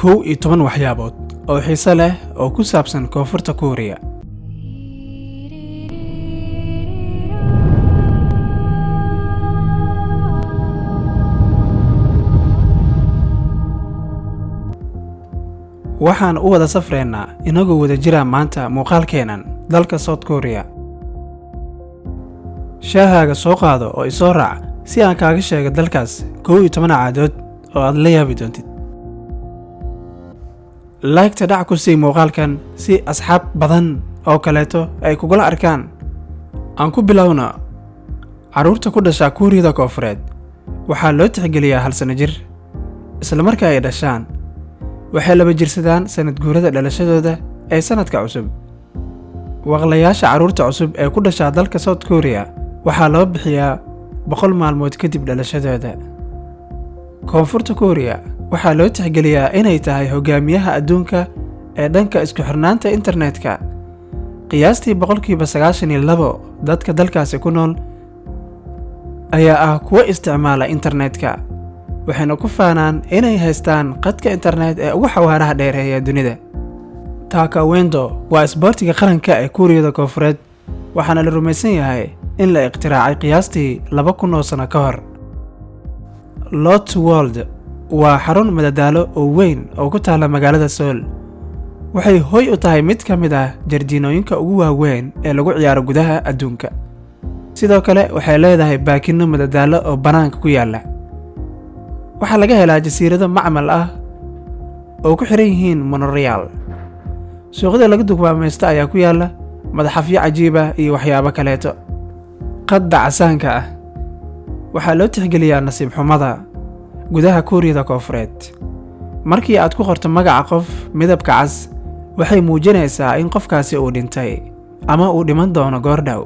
11 waxyaabood oo xiiso leh oo ku saabsan Koonfurta Kuuriya. Waxaan u wada safreynaa inagoo wada jira maanta muuqaalkeenan dalka South Korea. Shaahaaga soo qaado oo isoo raac si aan kaaga sheego dalkaas 11 caadood oo aad la yaabi doontid. Like-ta dhac ku sii muuqaalkan si asxaab badan oo kaleeto ay kugula arkaan. Aan ku bilowno. Caruurta ku dhasha Kuuriyada Koonfureed waxaa loo tixgeliyaa 1 sano jir. Isla markaa ay dhashaan waxay laba jirsadaan sanad guurada dhalashadooda ee sanadka cusub. Waqlayaasha caruurta cusub ee ku dhasha dalka South Korea waxaa loo bixiyaa 100 maalmood kadib dhalashadooda. Koonfurta Kuuriya waxaa loo tixgeliyaa inay tahay hogaamiyaha adduunka ee dhanka isku xirnaanta internetka. Qiyaastii 92% dadka dalkaasi ku nool ayaa ah kuwa isticmaala internetka. Waxayna ku faanaan inay haystaan qadka internet ee ugu xawaaraha dheer ee dunida. Taekwondo waa isboortiga qaranka ee Kuuriyada Koonfureed waxaana la rumaysan yahay in la iqtiraacay qiyaastii 2000 sano ka hor. Lotte World waa xarun madadaalo oo weyn oo ku taala magaalada Seoul. Waxay hoy u tahay mid ka mid ah jardiinooyinka ugu waaweyn ee lagu ciyaaro gudaha adduunka. Sidoo kale waxay leedahay baakino madadaalo oo banaanka ku yaala. Waxaa laga helaa jasiirado macmal ah oo ku xiran yihiin monorail. Suuqyada laga dukaamaysto ayaa ku yaala madaxafyo cajiib ah iyo waxyaabo kaleeto. Qadda casaanka ah waxaa loo tixgeliyaa nasiib xumada gudaha Kuuriyada Koonfureed. Markii aad ku qorto magaca qof midabka cas waxay muujinaysaa in qofkaasi uu dhintay ama uu dhiman doono goor dhow.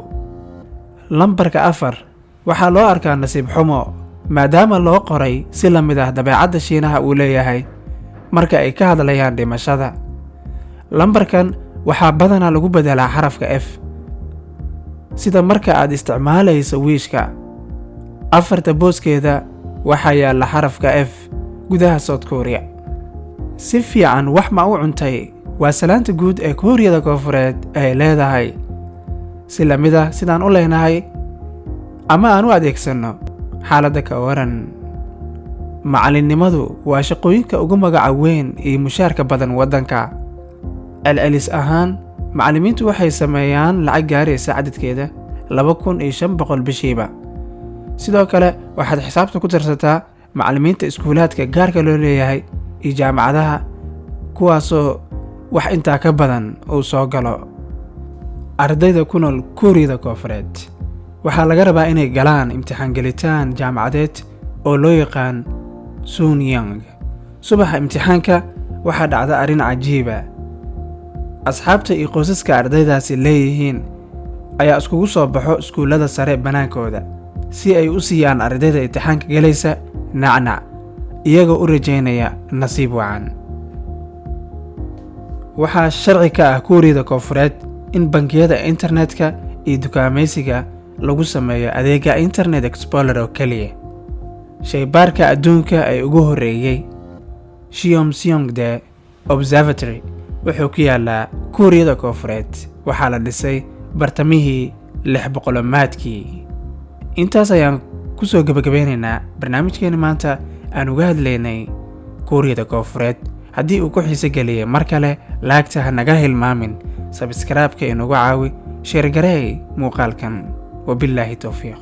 Lambarka 4 waxaa loo arkaa nasiib xumo maadaama loo qoray si la mid ah dabeecadda Shiinaha uu leeyahay marka ay ka hadlayaan dhimashada. Lambarkan waxaa badanaa lagu bedelaa xarafka F sida marka aad isticmaalayso wiishka. 4 booskeeda waxaa yaala xarafka F gudaha South Korea. Si fiican wax ma u cuntay waa salaanta guud ee Kuuriyada Koonfureed ay leedahay. Si la mid ah sidaan u leenahay ama aan u adeegsano xaaladda ka waran. Macallinnimadu waa shaqooyinka ugu magaca weyn iyo mushaarka badan waddanka. Celcelis ahaan macallimiintu waxay sameeyaan lacag gaaraysa cadadkeeda 2500 bishiiba. Sidoo kale waxaad xisaabta ku darsataa macallimiinta iskuulaadka gaarka loo leeyahay iyo jaamacadaha kuwaasoo wax intaa ka badan uu soo galo. Ardayda ku nool Kuuriyada Koonfureed waxaa laga rabaa inay galaan imtixaan gelitaan jaamacadeed oo loo yaqaan Sunyang. Subaxa imtixaanka waxaa dhacda arrin cajiib ah. Asxaabta iyo qoysaska ardaydaasi leeyihiin ayaa iskugu soo baxo iskuulada sare banaankooda si ay u siiyaan ardayda imtixaanka galaysa nacnac iyagoo u rajaynaya nasiib wacan. Waxaa sharci ka ah Kuuriyada Koonfureed in bangiyada internetka iyo dukaamaysiga lagu sameeyo adeega Internet Explorer oo kaliya. Shaybaarka adduunka ay ugu horeeyay Cheongseongdae Observatory wuxuu ku yaalaa Kuuriyada Koonfureed. Waxaa la dhisay bartamihii 600maadkii. Intaas ayaan ku soo gabagabeynaynaa barnaamijkeena maanta aan uga hadlaynay Kuuriyada Koonfureed. Haddii uu ku xiiso geliyay mar kale like-ta ha naga hilmaamin, subscribe-ka inagu caawi, share gareey muuqaalkan. وبالله توفيق.